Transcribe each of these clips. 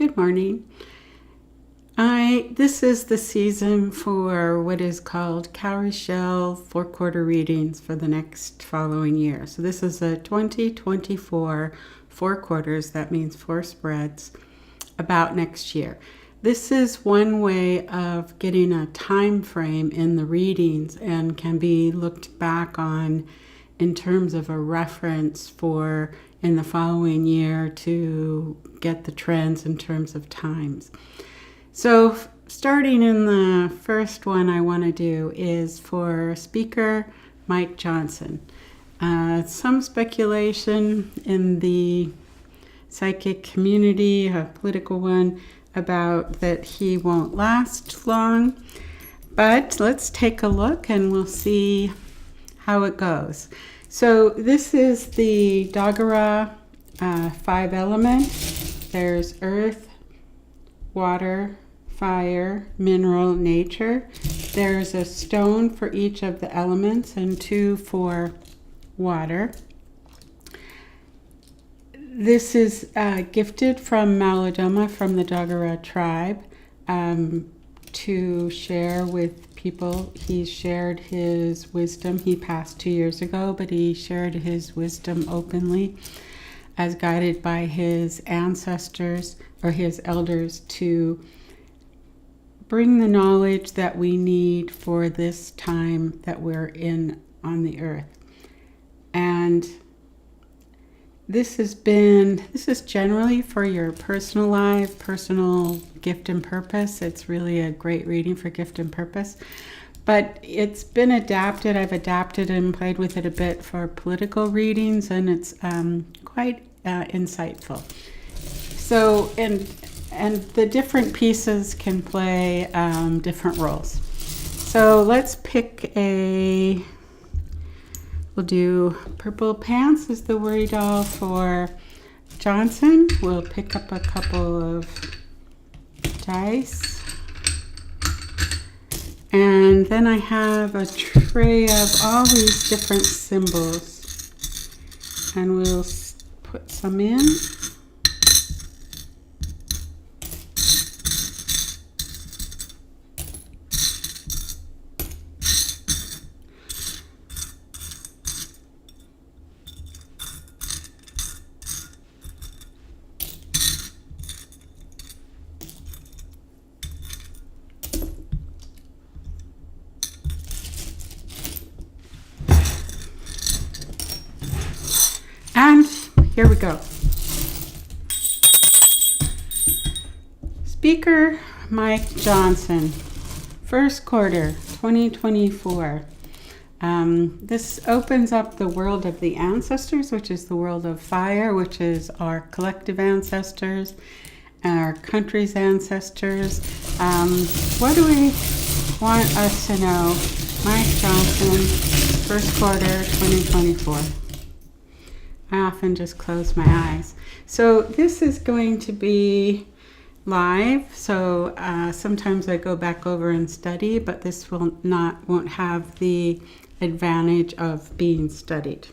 Good morning. This is the season for what is called Cowrie Shell 4-quarter readings for the next following year. So this is a 2024 4 quarters, that means 4 spreads, about next year. This is one way of getting a time frame in the readings and can be looked back on in terms of a reference for in the following year to get the trends in terms of times. So starting in the first one I want to do is for speaker Mike Johnson. Some speculation in the psychic community, a political one, about that he won't last long. But let's take a look and we'll see how it goes. So this is the Dagara 5 element. There's earth, water, fire, mineral, nature. There's a stone for each of the elements and 2 for water. This is gifted from Malodoma, from the Dagara tribe, to share with people. He shared his wisdom. He passed 2 years ago, but he shared his wisdom openly as guided by his ancestors or his elders to bring the knowledge that we need for this time that we're in on the earth. And this is generally for your personal life, personal gift and purpose. It's really a great reading for gift and purpose. But it's been adapted. I've adapted and played with it a bit for political readings, and it's quite insightful. So, and the different pieces can play different roles. So let's pick we'll do purple pants as the worry doll for Johnson. We'll pick up a couple of dice. And then I have a tray of all these different symbols. And we'll put some in. And here we go. Speaker Mike Johnson, first quarter 2024. This opens up the world of the ancestors, which is the world of fire, which is our collective ancestors, our country's ancestors. What do we want us to know? Mike Johnson, first quarter 2024. I often just close my eyes. So this is going to be live. So sometimes I go back over and study, but this won't have the advantage of being studied.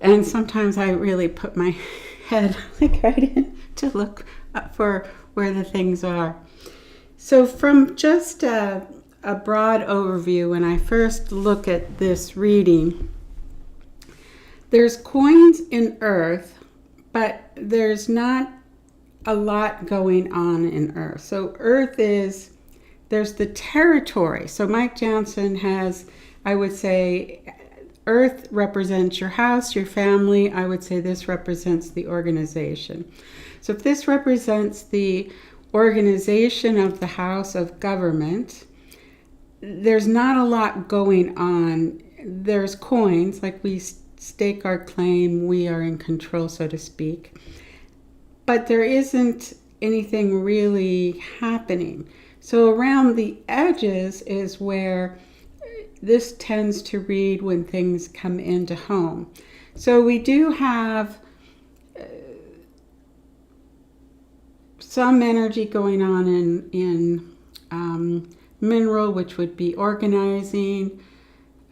And sometimes I really put my head right in to look for where the things are. So from just a broad overview, when I first look at this reading, there's coins in earth, but there's not a lot going on in earth. So earth there's the territory. So Mike Johnson has, I would say, earth represents your house, your family. I would say this represents the organization. So if this represents the organization of the house of government, there's not a lot going on. There's coins, like we stake our claim, we are in control, so to speak. But there isn't anything really happening. So around the edges is where this tends to read when things come into home. So we do have some energy going on in mineral, which would be organizing,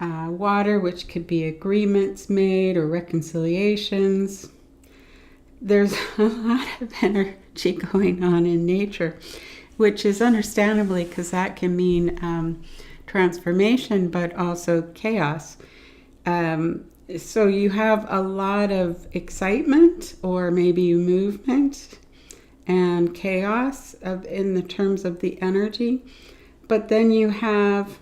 water, which could be agreements made or reconciliations. there's a lot of energy going on in nature, which is understandably because that can mean transformation, but also chaos. So you have a lot of excitement or maybe movement and chaos in the terms of the energy. But then you have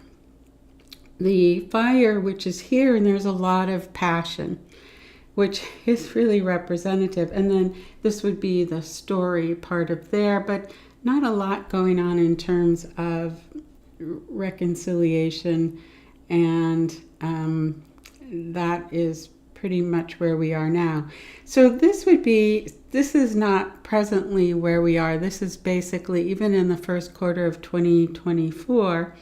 the fire, which is here, and there's a lot of passion, which is really representative. And then this would be the story part of there, but not a lot going on in terms of reconciliation, and that is pretty much where we are now. So this is not presently where we are. This is basically, even in the first quarter of 2024,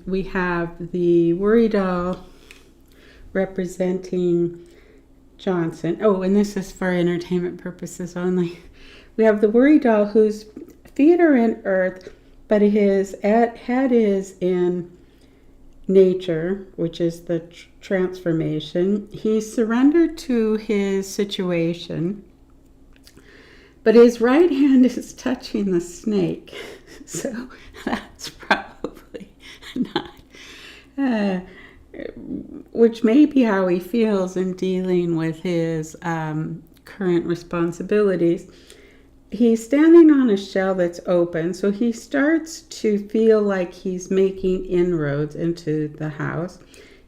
we have the worry doll representing Johnson. Oh, and this is for entertainment purposes only. We have the worry doll whose feet are in earth, but his head is in nature, which is the transformation. He's surrendered to his situation, but his right hand is touching the snake. So that's probably not, which may be how he feels in dealing with his current responsibilities. He's standing on a shell that's open, so he starts to feel like he's making inroads into the house.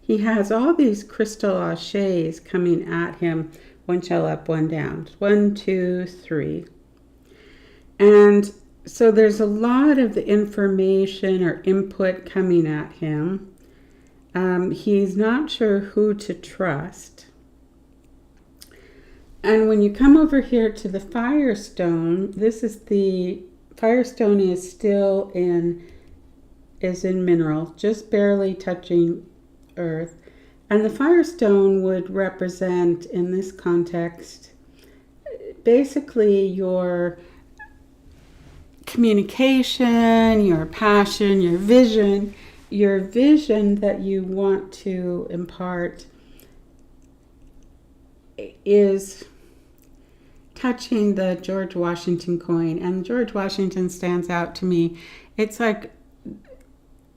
He has all these crystal ashes coming at him, one shell up, one down, 1, 2, 3. And so there's a lot of information or input coming at him. He's not sure who to trust. And when you come over here to the Firestone, Firestone is still in mineral, just barely touching earth. And the Firestone would represent, in this context, basically your communication, your passion, your vision that you want to impart is touching the George Washington coin. And George Washington stands out to me. It's like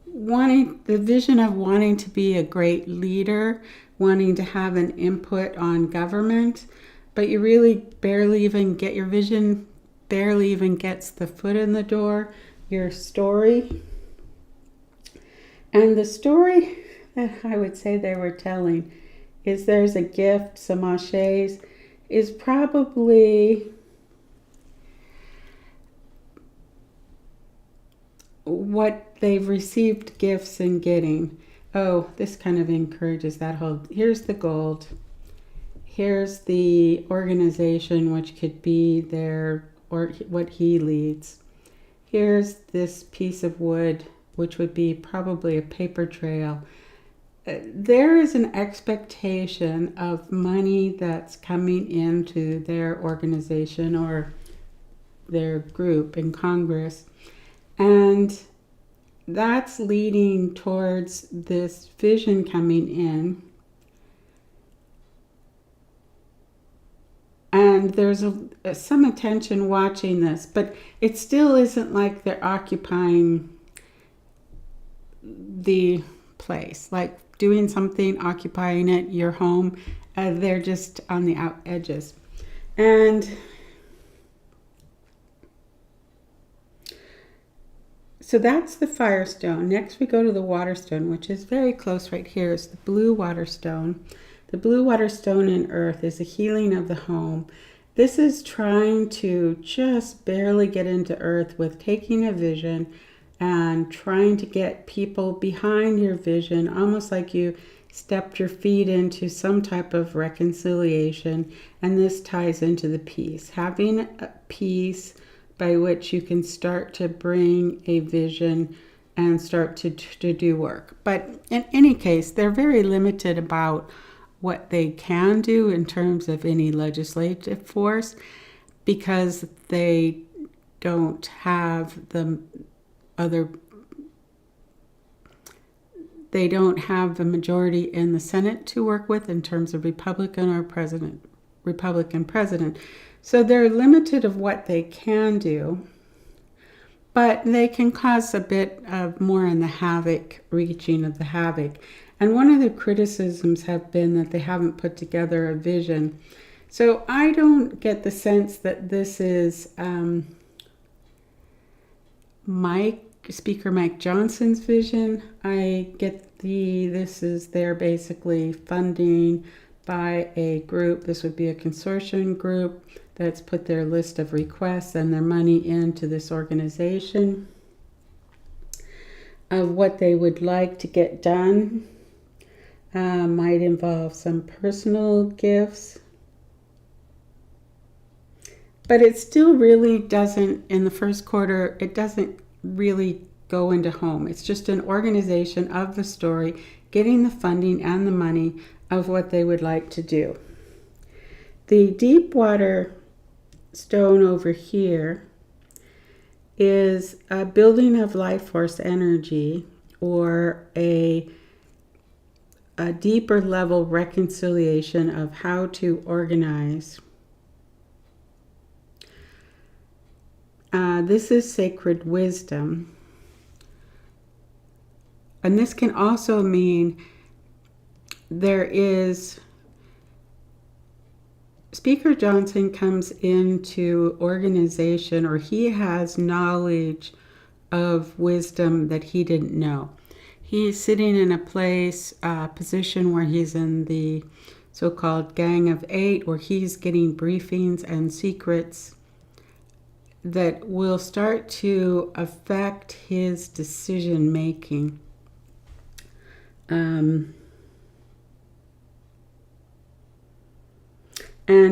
the vision of wanting to be a great leader, wanting to have an input on government, but you really barely even get your vision, barely even gets the foot in the door, your story. And the story that I would say they were telling is there's a gift, some ashes, is probably what they've received gifts and getting. Oh, this kind of encourages that whole, here's the gold, here's the organization, which could be their, or what he leads. Here's this piece of wood, which would be probably a paper trail. There is an expectation of money that's coming into their organization or their group in Congress, and that's leading towards this vision coming in. And there's some attention watching this, but it still isn't like they're occupying the place, like doing something, occupying it, your home. They're just on the out edges. And so that's the Firestone. Next we go to the Waterstone, which is very close right here. It's the Blue Waterstone. The Blue Waterstone in Earth is a healing of the home. This is trying to just barely get into Earth with taking a vision and trying to get people behind your vision, almost like you stepped your feet into some type of reconciliation. And this ties into the peace. Having a peace by which you can start to bring a vision and start to do work. But in any case, they're very limited about what they can do in terms of any legislative force, because they don't have the majority in the Senate to work with in terms of Republican or Republican president. So they're limited of what they can do, but they can cause a bit of more in the havoc, reaching of the havoc. And one of the criticisms have been that they haven't put together a vision. So I don't get the sense that this is Speaker Mike Johnson's vision. I get this is their basically funding by a group. This would be a consortium group that's put their list of requests and their money into this organization of what they would like to get done. Might involve some personal gifts. But it still really doesn't, in the first quarter, it doesn't really go into home. It's just an organization of the story, getting the funding and the money of what they would like to do. The deep water stone over here is a building of life force energy, or a deeper level reconciliation of how to organize. This is sacred wisdom. And this can also mean there is, Speaker Johnson comes into organization, or he has knowledge of wisdom that he didn't know. He's sitting in a position where he's in the so-called Gang of Eight, where he's getting briefings and secrets that will start to affect his decision making. And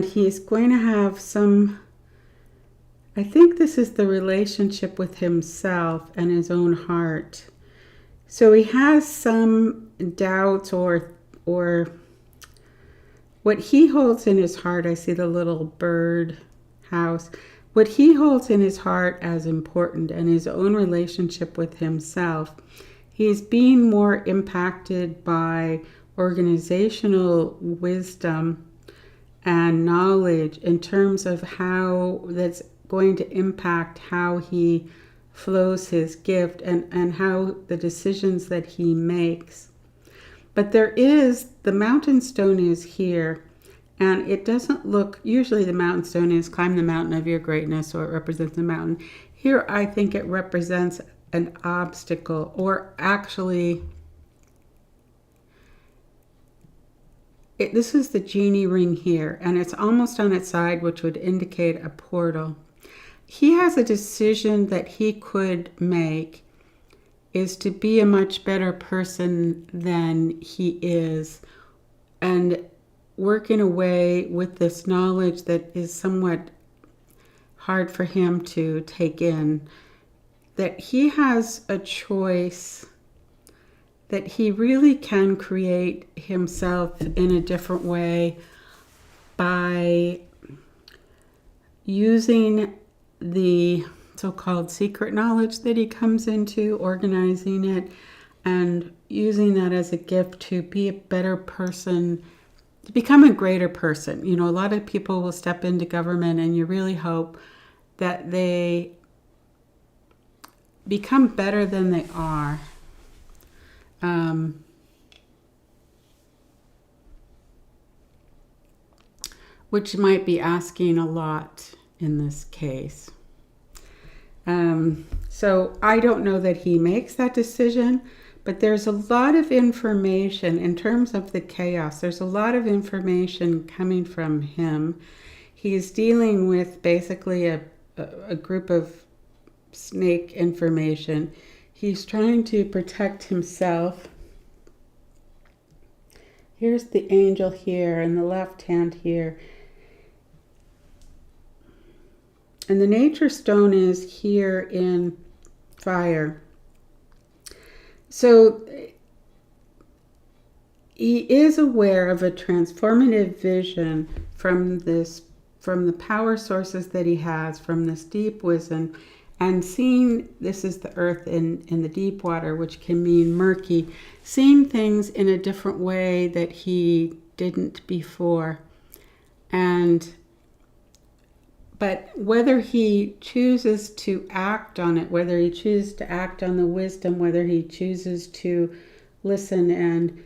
he's going to have some, I think this is the relationship with himself and his own heart. So he has some doubts or what he holds in his heart. I see the little bird house. What he holds in his heart as important, and his own relationship with himself, he's being more impacted by organizational wisdom and knowledge in terms of how that's going to impact how he flows his gift and how the decisions that he makes. But there is, the mountain stone is here. And it doesn't look, usually the mountain stone is climb the mountain of your greatness, or it represents the mountain. Here I think it represents an obstacle, or actually, this is the genie ring here, and it's almost on its side, which would indicate a portal. He has a decision that he could make, is to be a much better person than he is, and work in a way with this knowledge that is somewhat hard for him to take in, that he has a choice, that he really can create himself in a different way by using the so-called secret knowledge that he comes into, organizing it, and using that as a gift to be a better person, to become a greater person. You know, a lot of people will step into government and you really hope that they become better than they are. Which might be asking a lot in this case. So I don't know that he makes that decision, but there's a lot of information in terms of the chaos. There's a lot of information coming from him. He's dealing with basically a group of snake information. He's trying to protect himself. Here's the angel here and the left hand here. And the nature stone is here in fire. So he is aware of a transformative vision from the power sources that he has, from this deep wisdom, and seeing, this is the earth in the deep water, which can mean murky, seeing things in a different way that he didn't before. And but whether he chooses to act on it, whether he chooses to act on the wisdom, whether he chooses to listen, and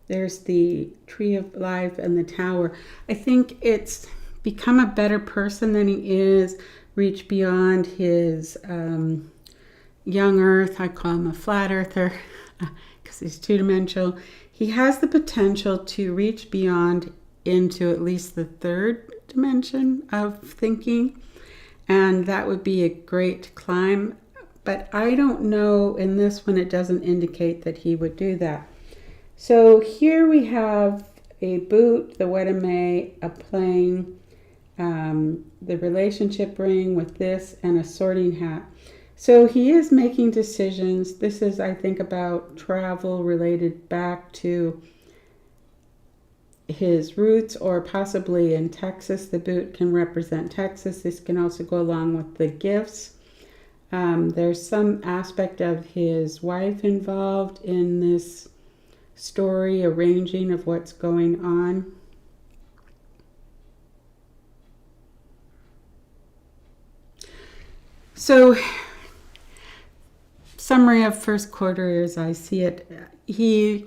there's the tree of life and the tower. I think it's become a better person than he is, reach beyond his young earth. I call him a flat earther because he's two-dimensional. He has the potential to reach beyond into at least the third dimension of thinking, and that would be a great climb. But I don't know, in this one it doesn't indicate that he would do that. So here we have a boot, the Wedame, a plane, the relationship ring with this, and a sorting hat. So he is making decisions. This is, I think, about travel related back to his roots, or possibly in Texas. The boot can represent Texas. This can also go along with the gifts. There's some aspect of his wife involved in this story, arranging of what's going on. So, summary of first quarter as I see it, he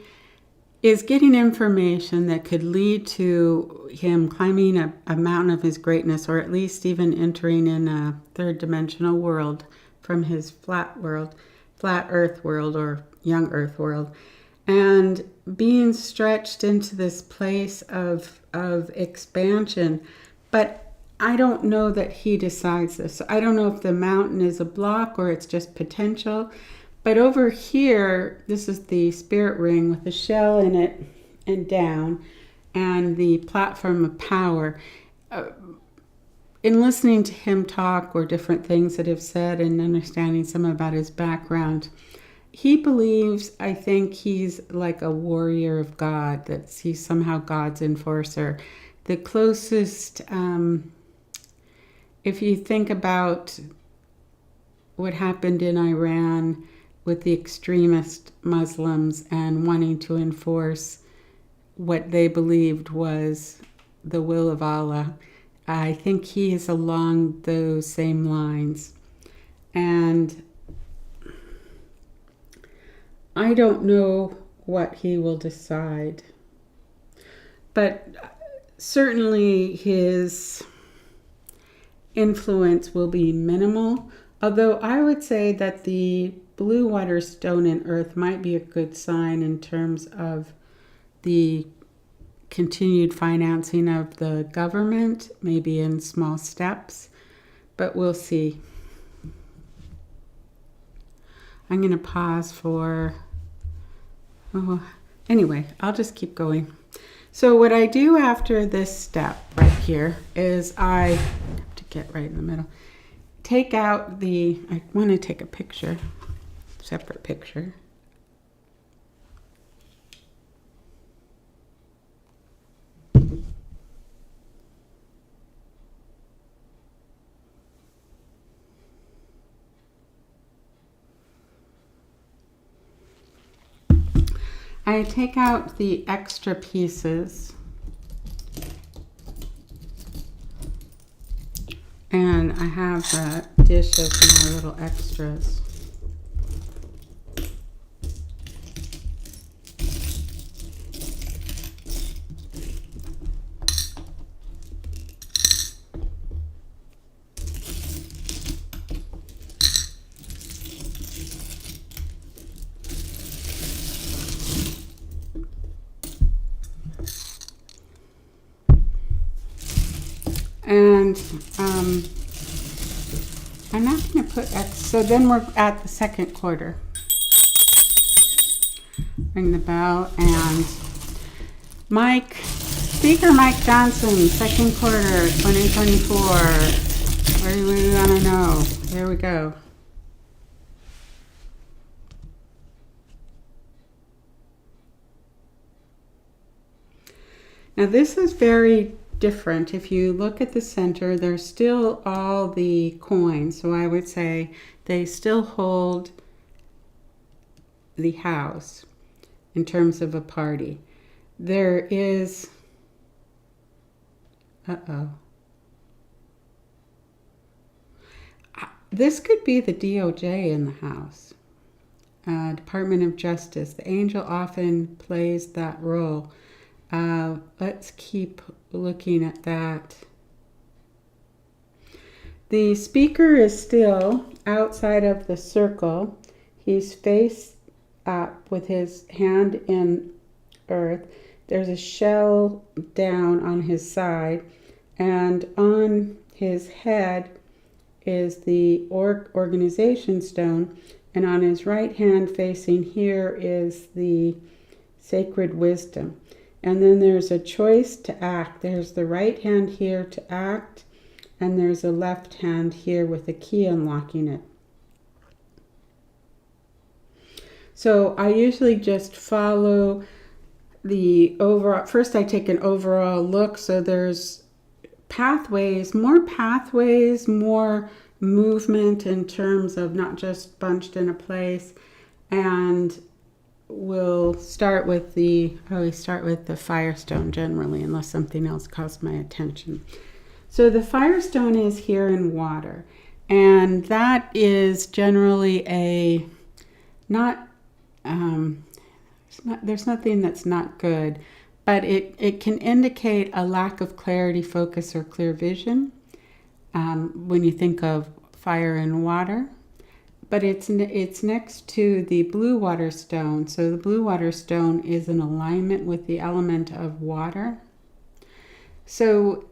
is getting information that could lead to him climbing a mountain of his greatness, or at least even entering in a third dimensional world from his flat earth world, or young earth world, and being stretched into this place of expansion. But I don't know that he decides this. So I don't know if the mountain is a block or it's just potential. But over here, this is the spirit ring with the shell in it and down, and the platform of power. In listening to him talk, or different things that have said, and understanding some about his background, he believes, I think he's like a warrior of God, that he's somehow God's enforcer. The closest, if you think about what happened in Iran with the extremist Muslims and wanting to enforce what they believed was the will of Allah, I think he is along those same lines. And I don't know what he will decide, but certainly his influence will be minimal, although I would say that the blue water stone in earth might be a good sign in terms of the continued financing of the government, maybe in small steps, but we'll see. I'm going to pause for, anyway, I'll just keep going. So what I do after this step right here is I have to get right in the middle. Take out I want to take a picture, separate picture. I take out the extra pieces, and I have a dish of my little extras. And I'm not going to put X. So then we're at the second quarter. Ring the bell, and Speaker Mike Johnson, second quarter, 2024. What do we want to know? There we go. Now this is very different. If you look at the center, there's still all the coins. So I would say they still hold the house in terms of a party. There is Uh-oh. This could be the DOJ in the house. Department of Justice. The angel often plays that role. Let's keep looking at that. The speaker is still outside of the circle. He's face up with his hand in earth. There's a shell down on his side, and on his head is the organization stone, and on his right hand facing here is the sacred wisdom. And then there's a choice to act. There's the right hand here to act, and there's a left hand here with a key unlocking it. So I usually just follow the overall. First I take an overall look. So there's pathways, more movement in terms of not just bunched in a place. And we'll start with I always start with the firestone generally, unless something else calls my attention. So the firestone is here in water, and that is generally there's nothing that's not good, but it can indicate a lack of clarity, focus, or clear vision when you think of fire and water. But it's next to the blue water stone. So the blue water stone is in alignment with the element of water. So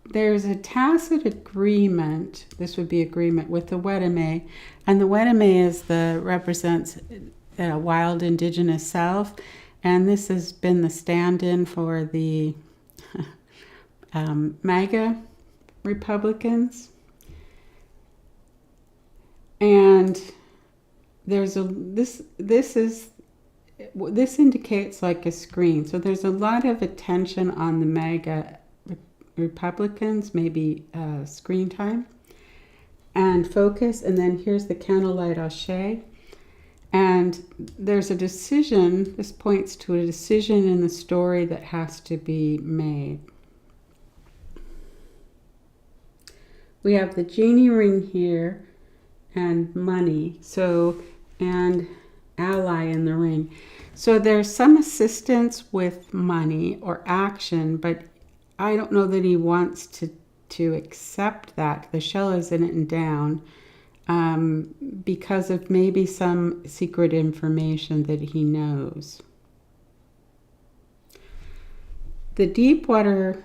there's a tacit agreement, this would be agreement, with the Wedeme. And the Wedeme represents wild indigenous self. And this has been the stand-in for the MAGA Republicans. And there's this indicates like a screen. So there's a lot of attention on the MAGA Republicans, maybe screen time and focus. And then here's the candlelight Ashe. And there's a decision, this points to a decision in the story that has to be made. We have the genie ring here and money, and ally in the ring. So there's some assistance with money or action, but I don't know that he wants to accept that. The shell is in it and down because of maybe some secret information that he knows. The deep water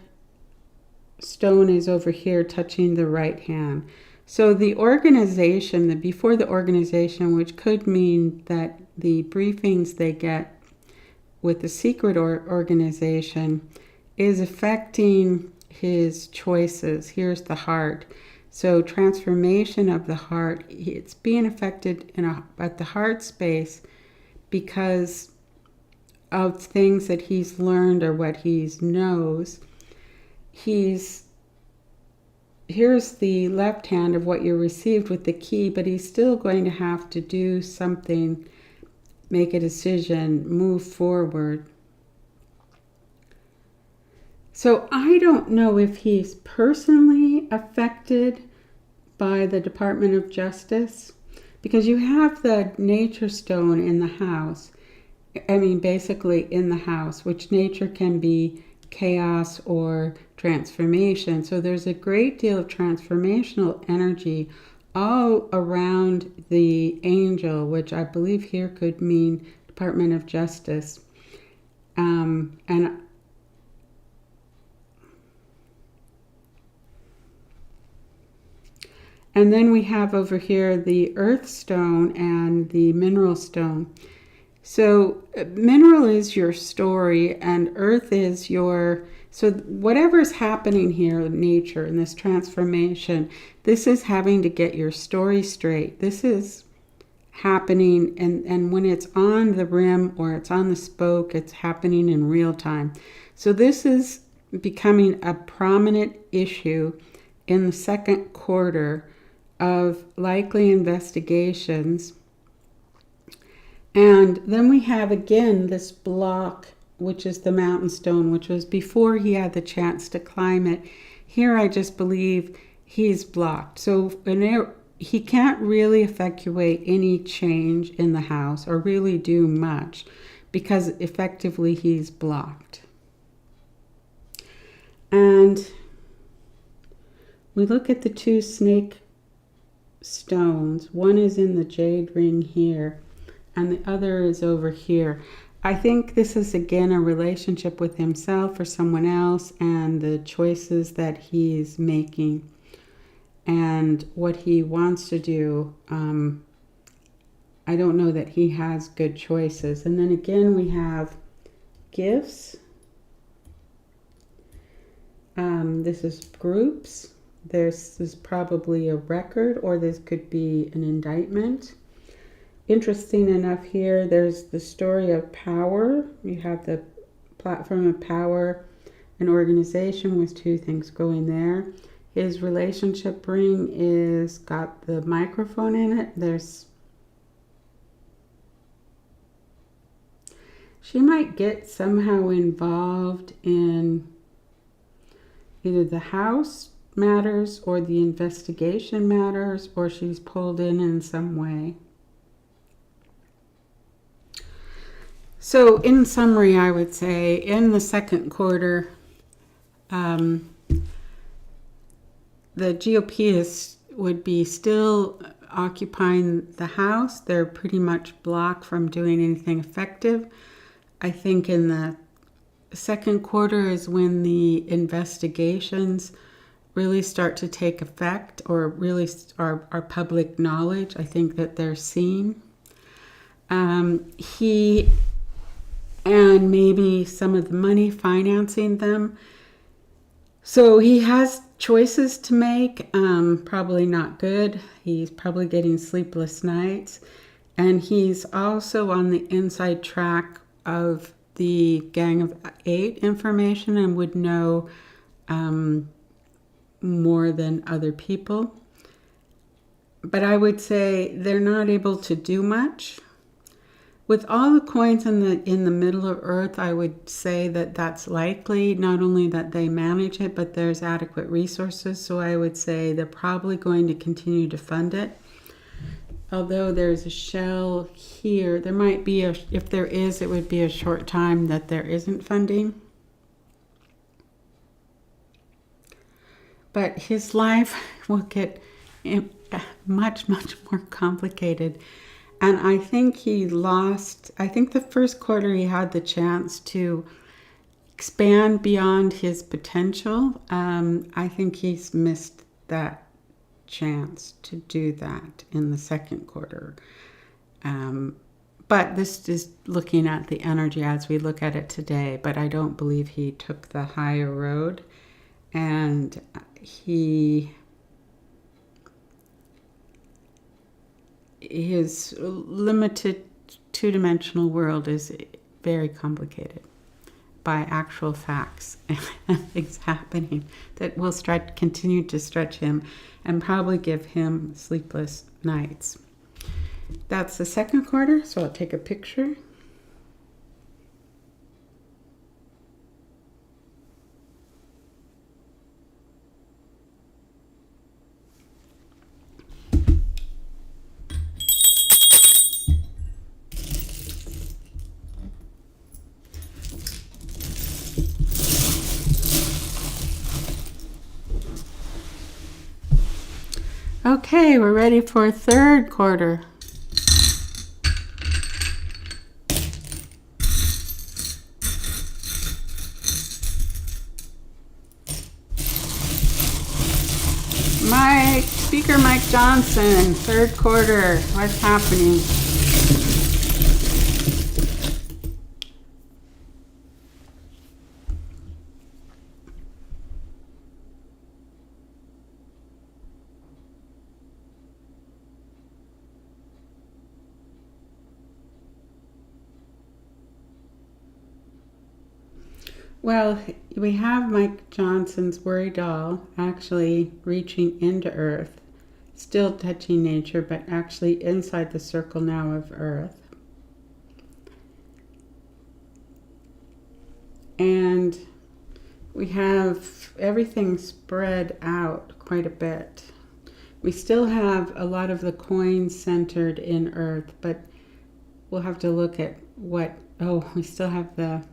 stone is over here touching the right hand. So the organization, before the organization, which could mean that the briefings they get with the secret organization is affecting his choices. Here's the heart. So transformation of the heart, it's being affected at the heart space because of things that he's learned or what he knows. Here's the left hand of what you received with the key, but he's still going to have to do something, make a decision, move forward. So I don't know if he's personally affected by the Department of Justice, because you have the nature stone in the house. Basically in the house, which nature can be chaos or transformation. So there's a great deal of transformational energy all around the angel, which I believe here could mean Department of Justice. And then we have over here the earth stone and the mineral stone. So mineral is your story and earth is so whatever's happening here in nature in this transformation, this is having to get your story straight. This is happening, and when it's on the rim or it's on the spoke, it's happening in real time. So this is becoming a prominent issue in the second quarter of likely investigations. And then we have again this block which is the mountain stone, which was before he had the chance to climb it. Here I just believe he's blocked. So he can't really effectuate any change in the house or really do much because effectively he's blocked. And we look at the two snake stones. One is in the jade ring here and the other is over here. I think this is again a relationship with himself or someone else and the choices that he's making and what he wants to do. I don't know that he has good choices. And then again we have gifts. This is groups. This is probably a record, or this could be an indictment. Interesting enough here, there's the story of power. You have the platform of power, an organization with two things going there. His relationship ring is got the microphone in it. She might get somehow involved in either the house matters or the investigation matters, or she's pulled in some way. So in summary, I would say in the second quarter, the GOP would be still occupying the house. They're pretty much blocked from doing anything effective. I think in the second quarter is when the investigations really start to take effect or really are public knowledge. I think that they're seen. He and maybe some of the money financing them. So he has choices to make, probably not good. He's probably getting sleepless nights. And he's also on the inside track of the Gang of Eight information and would know more than other people. But I would say they're not able to do much. With all the coins in the middle of Earth, I would say that that's likely, not only that they manage it, but there's adequate resources. So I would say they're probably going to continue to fund it. Although there's a shell here, there might be, if there is, it would be a short time that there isn't funding. But his life will get much, much more complicated. And I think the first quarter he had the chance to expand beyond his potential. I think he's missed that chance to do that in the second quarter. But this is looking at the energy as we look at it today. But I don't believe he took the higher road. And his limited two-dimensional world is very complicated by actual facts and things happening that will continue to stretch him and probably give him sleepless nights. That's the second quarter, so I'll take a picture. Okay, we're ready for third quarter. Speaker Mike Johnson, third quarter, what's happening? Well, we have Mike Johnson's worry doll actually reaching into Earth, still touching nature, but actually inside the circle now of Earth. And we have everything spread out quite a bit. We still have a lot of the coins centered in earth, but we'll have to look at what, oh, we still have the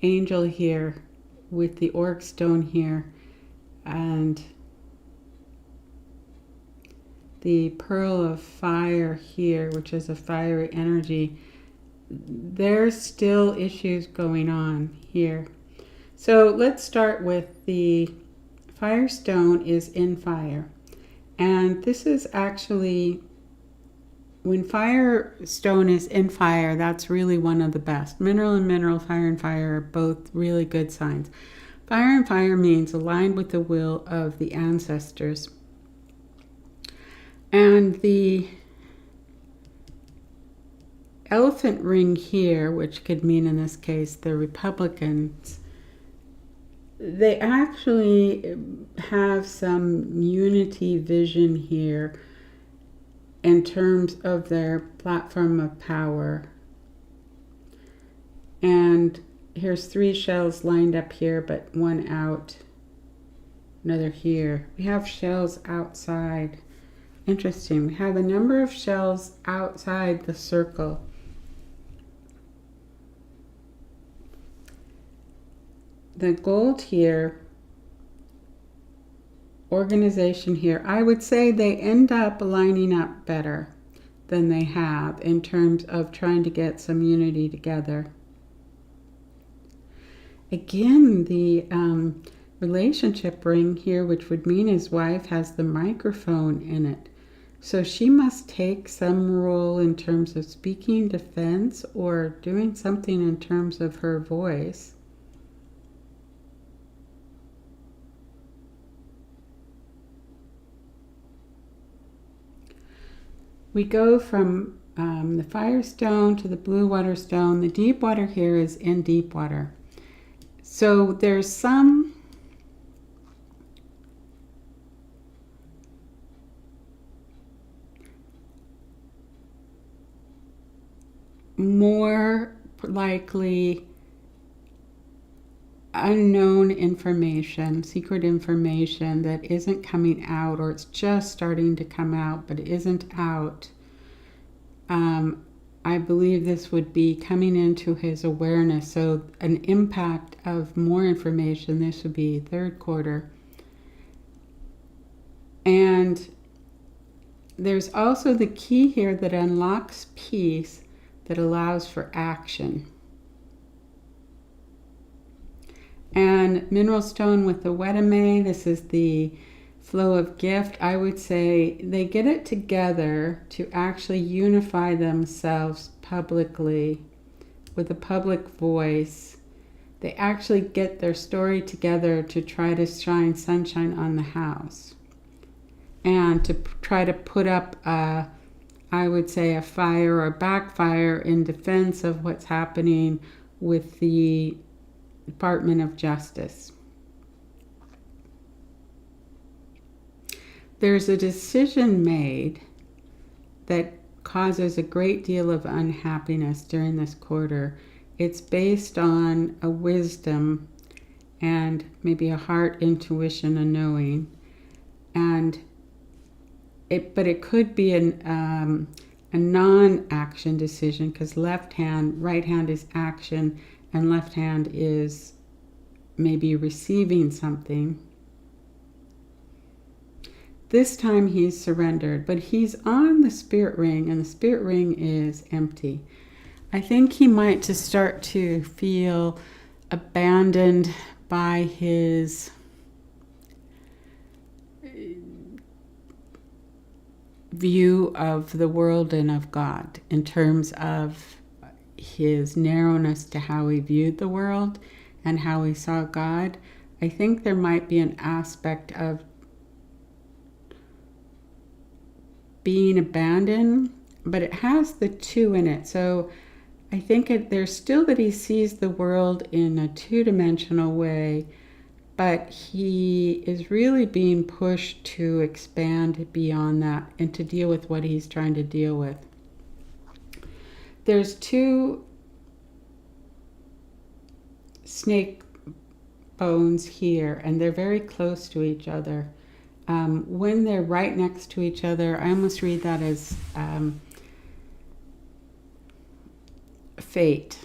angel here with the orc stone here, and the pearl of fire here, which is a fiery energy. There's still issues going on here. So let's start with the firestone is in fire. And this is actually, when firestone is in fire, that's really one of the best. Mineral and mineral, fire and fire are both really good signs. Fire and fire means aligned with the will of the ancestors. And the elephant ring here, which could mean in this case the Republicans, they actually have some unity vision here in terms of their platform of power. And here's 3 shells lined up here, but one out, another here. We have shells outside. Interesting. We have a number of shells outside the circle. The gold here, organization here, I would say they end up lining up better than they have in terms of trying to get some unity together. Again, the relationship ring here, which would mean his wife has the microphone in it. So she must take some role in terms of speaking defense or doing something in terms of her voice. We go from the firestone to the blue water stone. The deep water here is in deep water. So there's some more likely unknown information, secret information that isn't coming out, or it's just starting to come out but it isn't out. I believe this would be coming into his awareness, so an impact of more information. This would be 3rd quarter. And there's also the key here that unlocks peace, that allows for action. And mineral stone with the wedame, this is the flow of gift. I would say they get it together to actually unify themselves publicly with a public voice. They actually get their story together to try to shine sunshine on the house and to try to put up I would say a fire or backfire in defense of what's happening with the Department of Justice. There's a decision made that causes a great deal of unhappiness during this quarter. It's based on a wisdom and maybe a heart intuition, a knowing, and but it could be a non-action decision, because right hand is action, and left hand is maybe receiving something. This time he's surrendered, but he's on the spirit ring, and the spirit ring is empty. I think he might just start to feel abandoned by his view of the world and of God, in terms of his narrowness to how he viewed the world and how he saw God. I think there might be an aspect of being abandoned, but it has the 2 in it. So I think there's still that he sees the world in a 2-dimensional way, but he is really being pushed to expand beyond that and to deal with what he's trying to deal with. There's 2 snake bones here, and they're very close to each other. When they're right next to each other, I almost read that as fate.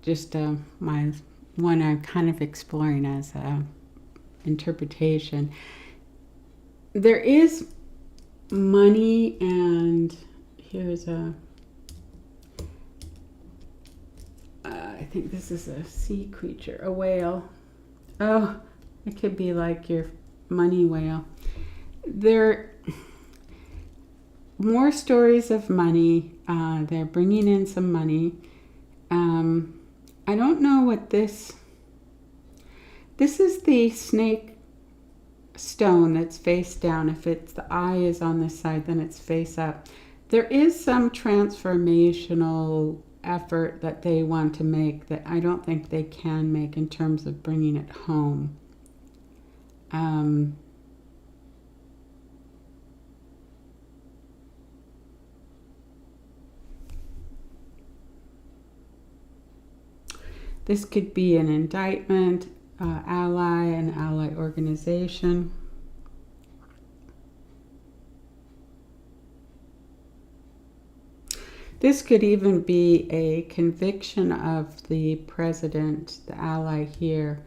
Just my one I'm kind of exploring as a interpretation. There is money, and here's I think this is a sea creature, a whale. Oh, it could be like your money whale. There are more stories of money. They're bringing in some money. I don't know what this is the snake stone that's face down. If it's the eye is on this side, then it's face up. There is some transformational effort that they want to make that I don't think they can make in terms of bringing it home. This could be an indictment, an ally organization. This could even be a conviction of the president, the ally here,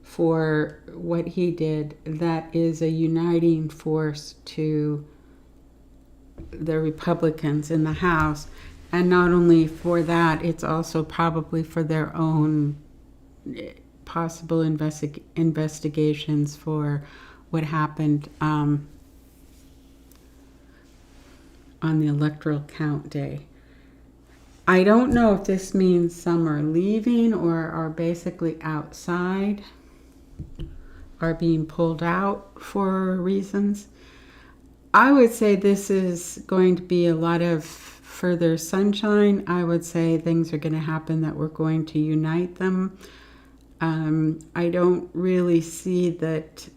for what he did. That is a uniting force to the Republicans in the House. And not only for that, it's also probably for their own possible investigations for what happened on the electoral count day. I don't know if this means some are leaving or are basically outside, are being pulled out for reasons. I would say this is going to be a lot of further sunshine. I would say things are going to happen that we're going to unite them. I don't really see that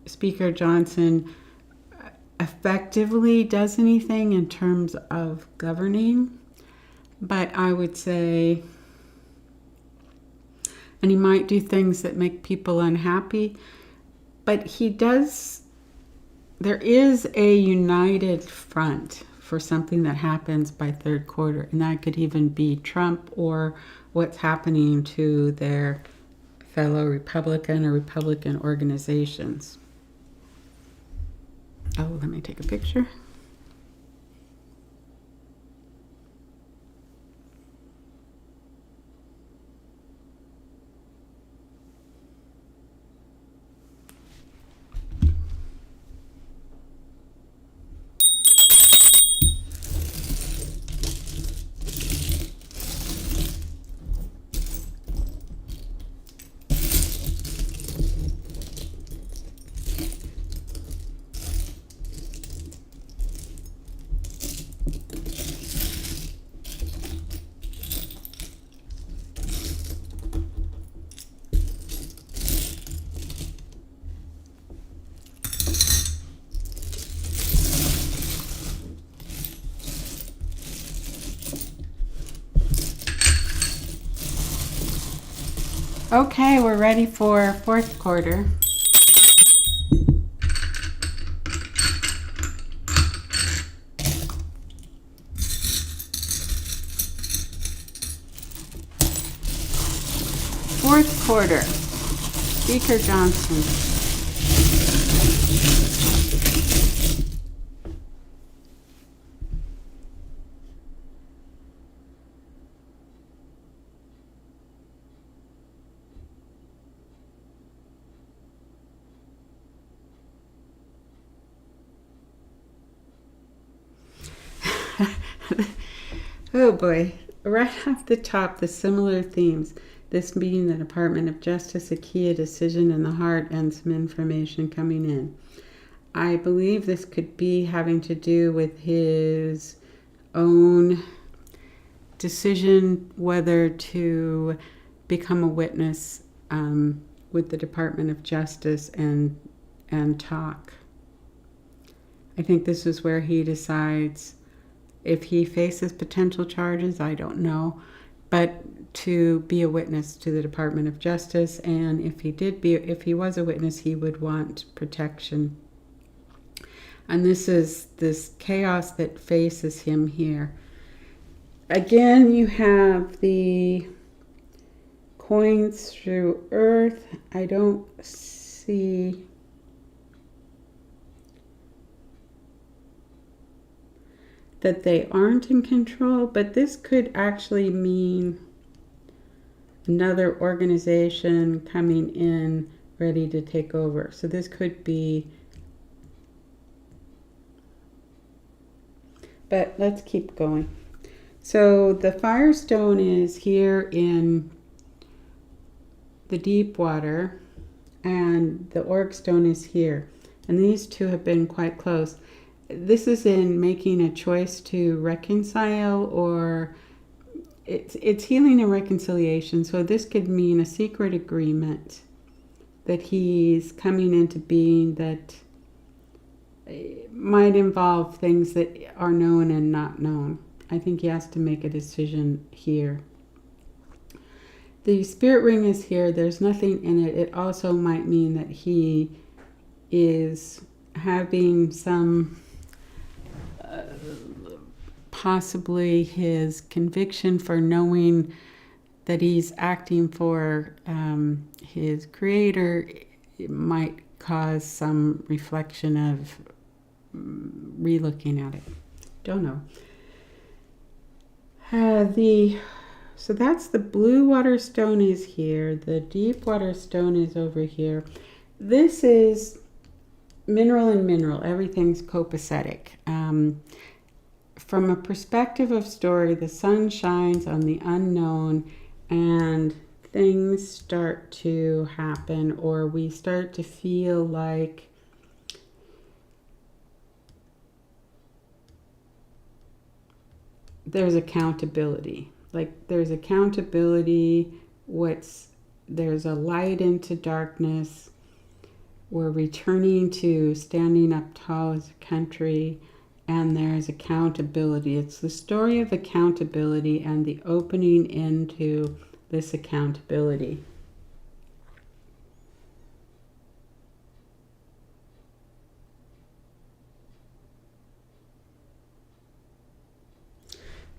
Speaker Johnson effectively does anything in terms of governing, but I would say, and he might do things that make people unhappy, but he does, there is a united front for something that happens by third quarter, and that could even be Trump or what's happening to their fellow Republican or Republican organizations. Oh, let me take a picture. Okay, we're ready for fourth quarter. Fourth quarter, Speaker Johnson. Oh boy, right off the top, the similar themes. This being the Department of Justice, a key decision in the heart, and some information coming in. I believe this could be having to do with his own decision whether to become a witness with the Department of Justice and talk. I think this is where he decides If he faces potential charges, I don't know. But to be a witness to the Department of Justice, and if he was a witness, he would want protection. And this is this chaos that faces him here. Again, you have the coins through earth. I don't see that they aren't in control, but this could actually mean another organization coming in ready to take over. So this could be, but let's keep going. So the Firestone is here in the deep water, and the Orgstone is here. And these two have been quite close. This is in making a choice to reconcile, or it's healing and reconciliation. So this could mean a secret agreement that he's coming into being that might involve things that are known and not known. I think he has to make a decision here. The spirit ring is here. There's nothing in it. It also might mean that he is having some possibly his conviction for knowing that he's acting for his creator. It might cause some reflection of re-looking at it. Don't know. So that's the blue water stone is here. The deep water stone is over here. This is mineral and mineral. Everything's copacetic. From a perspective of story, the sun shines on the unknown and things start to happen, or we start to feel like there's accountability. Like there's accountability, there's a light into darkness. We're returning to standing up tall as a country, and there's accountability. It's the story of accountability and the opening into this accountability.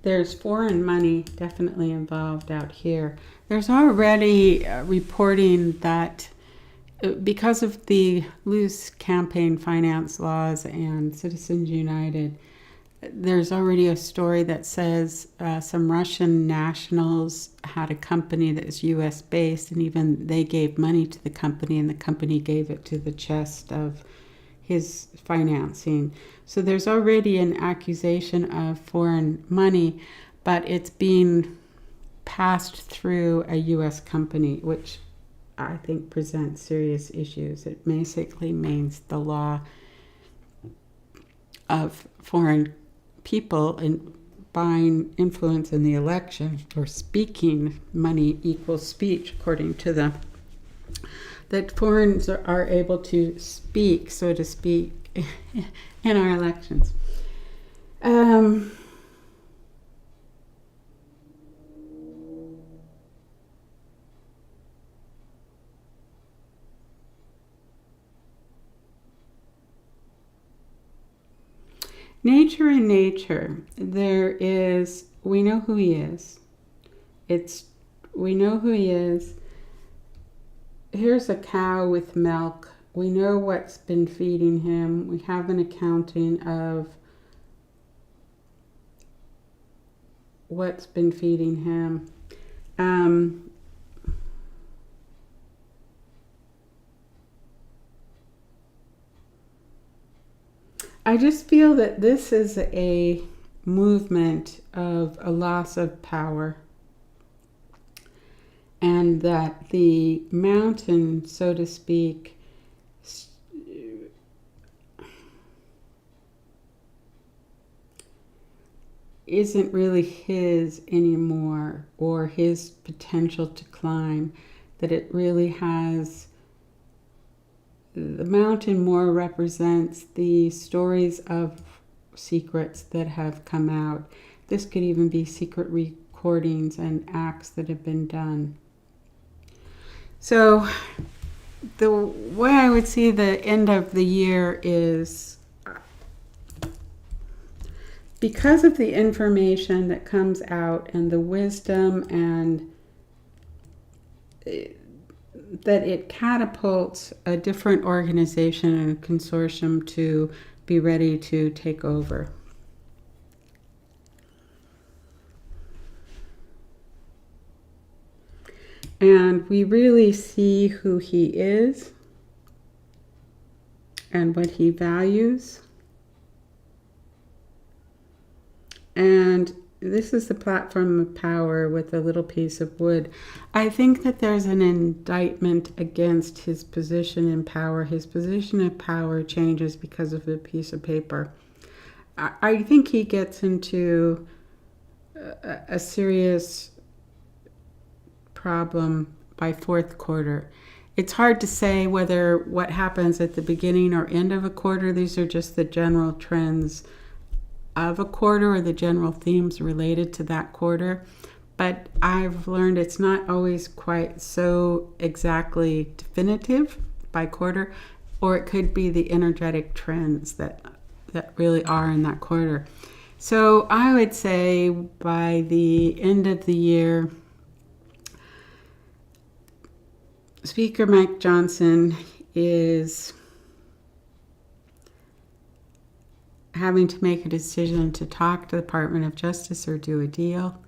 There's foreign money definitely involved out here. There's already reporting that because of the loose campaign finance laws and Citizens United, there's already a story that says some Russian nationals had a company that was U.S. based, and even they gave money to the company, and the company gave it to the chest of his financing. So there's already an accusation of foreign money, but it's being passed through a U.S. company, which I think presents serious issues. It basically means the law of foreign people in buying influence in the election, or speaking money equals speech, according to them, that foreigners are able to speak, so to speak, in our elections. Nature in nature, we know who he is. We know who he is. Here's a cow with milk. We know what's been feeding him. We have an accounting of what's been feeding him. I just feel that this is a movement of a loss of power, and that the mountain, so to speak, isn't really his anymore, or his potential to climb, that it really has, the mountain more represents the stories of secrets that have come out. This could even be secret recordings and acts that have been done. So the way I would see the end of the year is, because of the information that comes out and the wisdom and that it catapults a different organization and a consortium to be ready to take over. And we really see who he is and what he values. And this is the platform of power with a little piece of wood. I think that there's an indictment against his position in power. His position of power changes because of a piece of paper. I think he gets into a serious problem by fourth quarter. It's hard to say whether what happens at the beginning or end of a quarter, these are just the general trends of a quarter or the general themes related to that quarter. But I've learned it's not always quite so exactly definitive by quarter, or it could be the energetic trends that really are in that quarter. So I would say by the end of the year, Speaker Mike Johnson is having to make a decision to talk to the Department of Justice or do a deal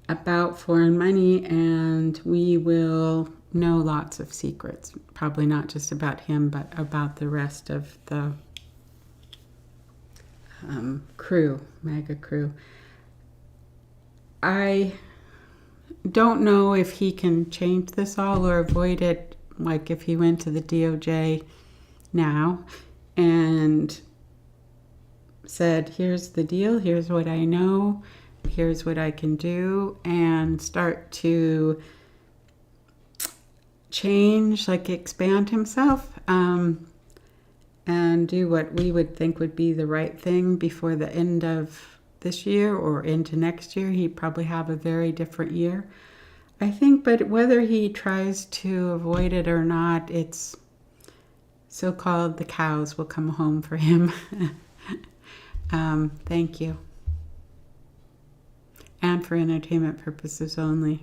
about foreign money, and we will know lots of secrets, probably not just about him, but about the rest of the crew, mega crew. I don't know if he can change this all or avoid it, like if he went to the DOJ now and said, here's the deal, here's what I know, here's what I can do, and start to change, like expand himself, and do what we would think would be the right thing before the end of this year or into next year. He'd probably have a very different year, I think. But whether he tries to avoid it or not, it's so-called the cows will come home for him. Thank you. And for entertainment purposes only.